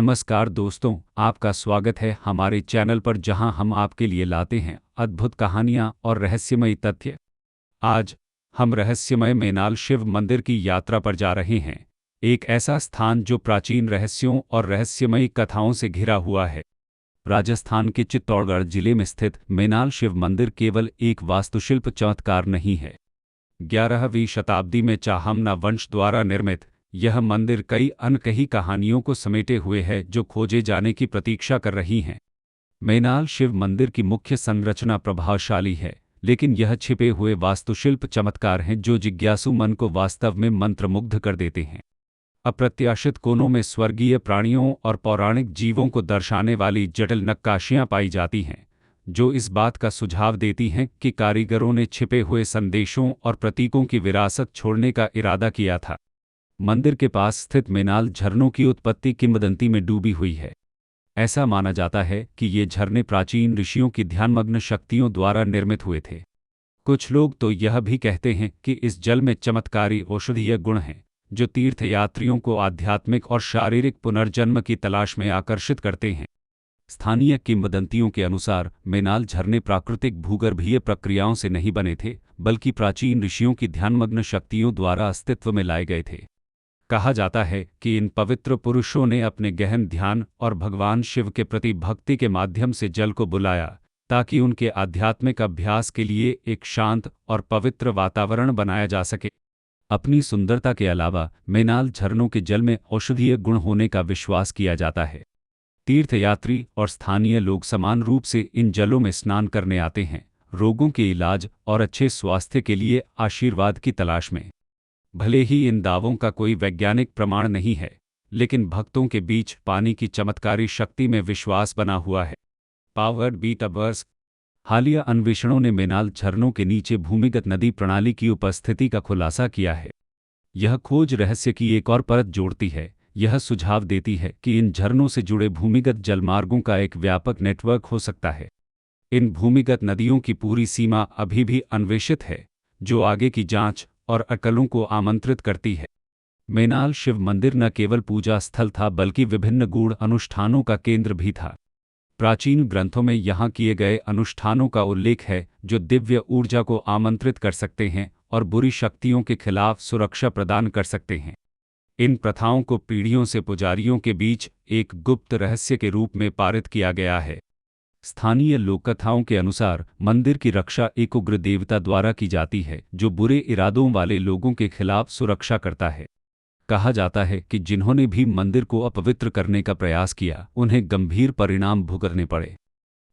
नमस्कार दोस्तों, आपका स्वागत है हमारे चैनल पर जहां हम आपके लिए लाते हैं अद्भुत कहानियां और रहस्यमयी तथ्य। आज हम रहस्यमय मेनाल शिव मंदिर की यात्रा पर जा रहे हैं, एक ऐसा स्थान जो प्राचीन रहस्यों और रहस्यमयी कथाओं से घिरा हुआ है। राजस्थान के चित्तौड़गढ़ जिले में स्थित मेनाल शिव मंदिर केवल एक वास्तुशिल्प चमत्कार नहीं है। 11वीं शताब्दी में चाहमना वंश द्वारा निर्मित यह मंदिर कई अनकही कहानियों को समेटे हुए है जो खोजे जाने की प्रतीक्षा कर रही हैं। मेनाल शिव मंदिर की मुख्य संरचना प्रभावशाली है, लेकिन यह छिपे हुए वास्तुशिल्प चमत्कार हैं जो जिज्ञासु मन को वास्तव में मंत्रमुग्ध कर देते हैं। अप्रत्याशित कोनों में स्वर्गीय प्राणियों और पौराणिक जीवों को दर्शाने वाली जटिल नक्काशियां पाई जाती हैं, जो इस बात का सुझाव देती हैं कि कारीगरों ने छिपे हुए संदेशों और प्रतीकों की विरासत छोड़ने का इरादा किया था। मंदिर के पास स्थित मेनाल झरनों की उत्पत्ति किंवदंती में डूबी हुई है। ऐसा माना जाता है कि ये झरने प्राचीन ऋषियों की ध्यानमग्न शक्तियों द्वारा निर्मित हुए थे। कुछ लोग तो यह भी कहते हैं कि इस जल में चमत्कारी औषधीय गुण हैं, जो तीर्थयात्रियों को आध्यात्मिक और शारीरिक पुनर्जन्म की तलाश में आकर्षित करते हैं। स्थानीय किंवदंतियों के अनुसार मेनाल झरने प्राकृतिक भूगर्भीय प्रक्रियाओं से नहीं बने थे, बल्कि प्राचीन ऋषियों की ध्यानमग्न शक्तियों द्वारा अस्तित्व में लाए गए थे। कहा जाता है कि इन पवित्र पुरुषों ने अपने गहन ध्यान और भगवान शिव के प्रति भक्ति के माध्यम से जल को बुलाया, ताकि उनके आध्यात्मिक अभ्यास के लिए एक शांत और पवित्र वातावरण बनाया जा सके। अपनी सुंदरता के अलावा मेनाल झरनों के जल में औषधीय गुण होने का विश्वास किया जाता है। तीर्थयात्री और स्थानीय लोग समान रूप से इन जलों में स्नान करने आते हैं, रोगों के इलाज और अच्छे स्वास्थ्य के लिए आशीर्वाद की तलाश में। भले ही इन दावों का कोई वैज्ञानिक प्रमाण नहीं है, लेकिन भक्तों के बीच पानी की चमत्कारी शक्ति में विश्वास बना हुआ है। Powered beat hours. हालिया अन्वेषणों ने मेनाल झरनों के नीचे भूमिगत नदी प्रणाली की उपस्थिति का खुलासा किया है। यह खोज रहस्य की एक और परत जोड़ती है। यह सुझाव देती है कि इन झरनों से जुड़े भूमिगत जलमार्गों का एक व्यापक नेटवर्क हो सकता है। इन भूमिगत नदियों की पूरी सीमा अभी भी अन्वेषित है, जो आगे की जांच और अकलों को आमंत्रित करती है। मेनाल शिव मंदिर न केवल पूजा स्थल था, बल्कि विभिन्न गूढ़ अनुष्ठानों का केंद्र भी था। प्राचीन ग्रंथों में यहाँ किए गए अनुष्ठानों का उल्लेख है, जो दिव्य ऊर्जा को आमंत्रित कर सकते हैं और बुरी शक्तियों के खिलाफ सुरक्षा प्रदान कर सकते हैं। इन प्रथाओं को पीढ़ियों से पुजारियों के बीच एक गुप्त रहस्य के रूप में पारित किया गया है। स्थानीय लोककथाओं के अनुसार मंदिर की रक्षा एक उग्र देवता द्वारा की जाती है, जो बुरे इरादों वाले लोगों के खिलाफ सुरक्षा करता है। कहा जाता है कि जिन्होंने भी मंदिर को अपवित्र करने का प्रयास किया, उन्हें गंभीर परिणाम भुगतने पड़े।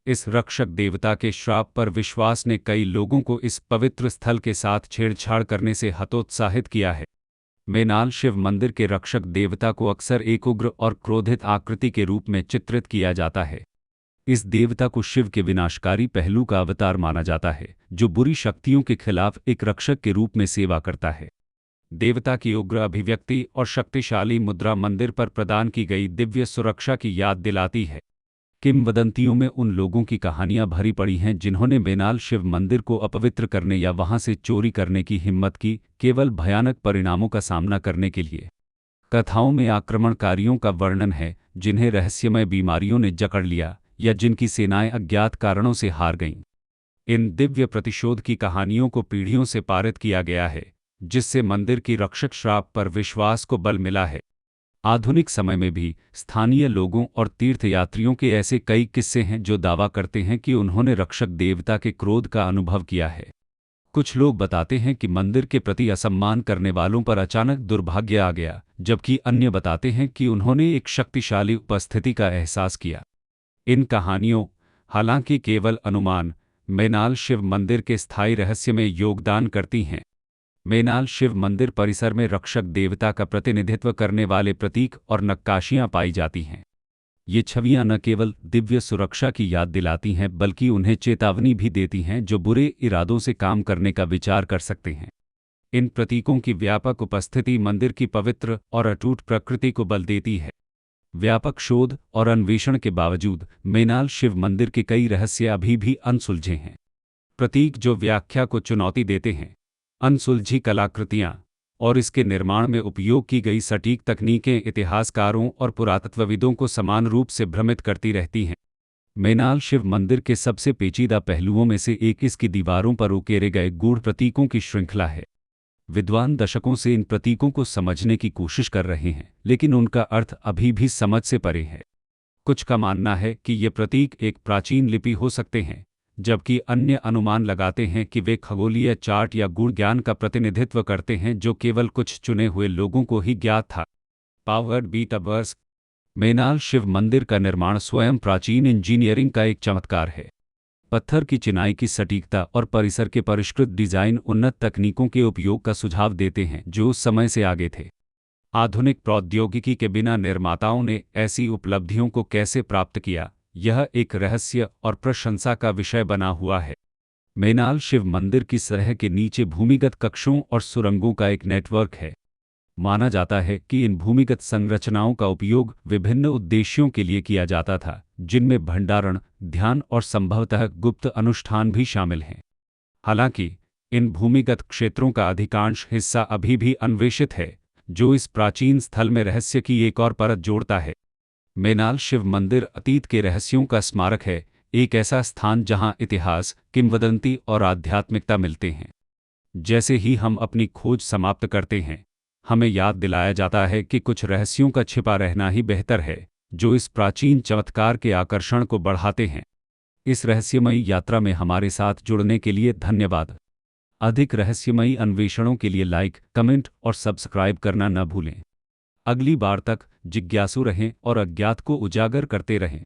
इस रक्षक देवता के श्राप पर विश्वास ने कई लोगों को इस पवित्र स्थल के साथ छेड़छाड़ करने से हतोत्साहित किया है। मेनाल शिव मंदिर के रक्षक देवता को अक्सर एक उग्र और क्रोधित आकृति के रूप में चित्रित किया जाता है। इस देवता को शिव के विनाशकारी पहलू का अवतार माना जाता है, जो बुरी शक्तियों के खिलाफ एक रक्षक के रूप में सेवा करता है। देवता की उग्र अभिव्यक्ति और शक्तिशाली मुद्रा मंदिर पर प्रदान की गई दिव्य सुरक्षा की याद दिलाती है। किंवदंतियों में उन लोगों की कहानियां भरी पड़ी हैं जिन्होंने मेनाल शिव मंदिर को अपवित्र करने या वहां से चोरी करने की हिम्मत की, केवल भयानक परिणामों का सामना करने के लिए। कथाओं में आक्रमणकारियों का वर्णन है, जिन्हें रहस्यमय बीमारियों ने जकड़ लिया या जिनकी सेनाएं अज्ञात कारणों से हार गईं। इन दिव्य प्रतिशोध की कहानियों को पीढ़ियों से पारित किया गया है, जिससे मंदिर की रक्षक श्राप पर विश्वास को बल मिला है। आधुनिक समय में भी स्थानीय लोगों और तीर्थयात्रियों के ऐसे कई किस्से हैं जो दावा करते हैं कि उन्होंने रक्षक देवता के क्रोध का अनुभव किया है। कुछ लोग बताते हैं कि मंदिर के प्रति असम्मान करने वालों पर अचानक दुर्भाग्य आ गया, जबकि अन्य बताते हैं कि उन्होंने एक शक्तिशाली उपस्थिति का एहसास किया। इन कहानियों, हालांकि केवल अनुमान, मेनाल शिव मंदिर के स्थायी रहस्य में योगदान करती हैं। मेनाल शिव मंदिर परिसर में रक्षक देवता का प्रतिनिधित्व करने वाले प्रतीक और नक्काशियां पाई जाती हैं। ये छवियां न केवल दिव्य सुरक्षा की याद दिलाती हैं, बल्कि उन्हें चेतावनी भी देती हैं जो बुरे इरादों से काम करने का विचार कर सकते हैं। इन प्रतीकों की व्यापक उपस्थिति मंदिर की पवित्र और अटूट प्रकृति को बल देती है। व्यापक शोध और अन्वेषण के बावजूद मेनाल शिव मंदिर के कई रहस्य अभी भी अनसुलझे हैं। प्रतीक जो व्याख्या को चुनौती देते हैं, अनसुलझी कलाकृतियाँ, और इसके निर्माण में उपयोग की गई सटीक तकनीकें इतिहासकारों और पुरातत्वविदों को समान रूप से भ्रमित करती रहती हैं। मेनाल शिव मंदिर के सबसे पेचीदा पहलुओं में से एक इसकी दीवारों पर उकेरे गए गूढ़ प्रतीकों की श्रृंखला है। विद्वान दशकों से इन प्रतीकों को समझने की कोशिश कर रहे हैं, लेकिन उनका अर्थ अभी भी समझ से परे है। कुछ का मानना है कि ये प्रतीक एक प्राचीन लिपि हो सकते हैं, जबकि अन्य अनुमान लगाते हैं कि वे खगोलीय चार्ट या गूढ़ ज्ञान का प्रतिनिधित्व करते हैं जो केवल कुछ चुने हुए लोगों को ही ज्ञात था। पावर्ड बीटावर्स। मेनाल शिव मंदिर का निर्माण स्वयं प्राचीन इंजीनियरिंग का एक चमत्कार है। पत्थर की चिनाई की सटीकता और परिसर के परिष्कृत डिजाइन उन्नत तकनीकों के उपयोग का सुझाव देते हैं जो उस समय से आगे थे। आधुनिक प्रौद्योगिकी के बिना निर्माताओं ने ऐसी उपलब्धियों को कैसे प्राप्त किया, यह एक रहस्य और प्रशंसा का विषय बना हुआ है। मेनाल शिव मंदिर की सतह के नीचे भूमिगत कक्षों और सुरंगों का एक नेटवर्क है। माना जाता है कि इन भूमिगत संरचनाओं का उपयोग विभिन्न उद्देश्यों के लिए किया जाता था, जिनमें भंडारण, ध्यान और संभवतः गुप्त अनुष्ठान भी शामिल हैं। हालांकि इन भूमिगत क्षेत्रों का अधिकांश हिस्सा अभी भी अन्वेषित है, जो इस प्राचीन स्थल में रहस्य की एक और परत जोड़ता है। मेनाल शिव मंदिर अतीत के रहस्यों का स्मारक है, एक ऐसा स्थान जहां इतिहास, किंवदंती और आध्यात्मिकता मिलते हैं। जैसे ही हम अपनी खोज समाप्त करते हैं, हमें याद दिलाया जाता है कि कुछ रहस्यों का छिपा रहना ही बेहतर है, जो इस प्राचीन चमत्कार के आकर्षण को बढ़ाते हैं। इस रहस्यमयी यात्रा में हमारे साथ जुड़ने के लिए धन्यवाद। अधिक रहस्यमयी अन्वेषणों के लिए लाइक, कमेंट और सब्सक्राइब करना न भूलें। अगली बार तक जिज्ञासु रहें और अज्ञात को उजागर करते रहें।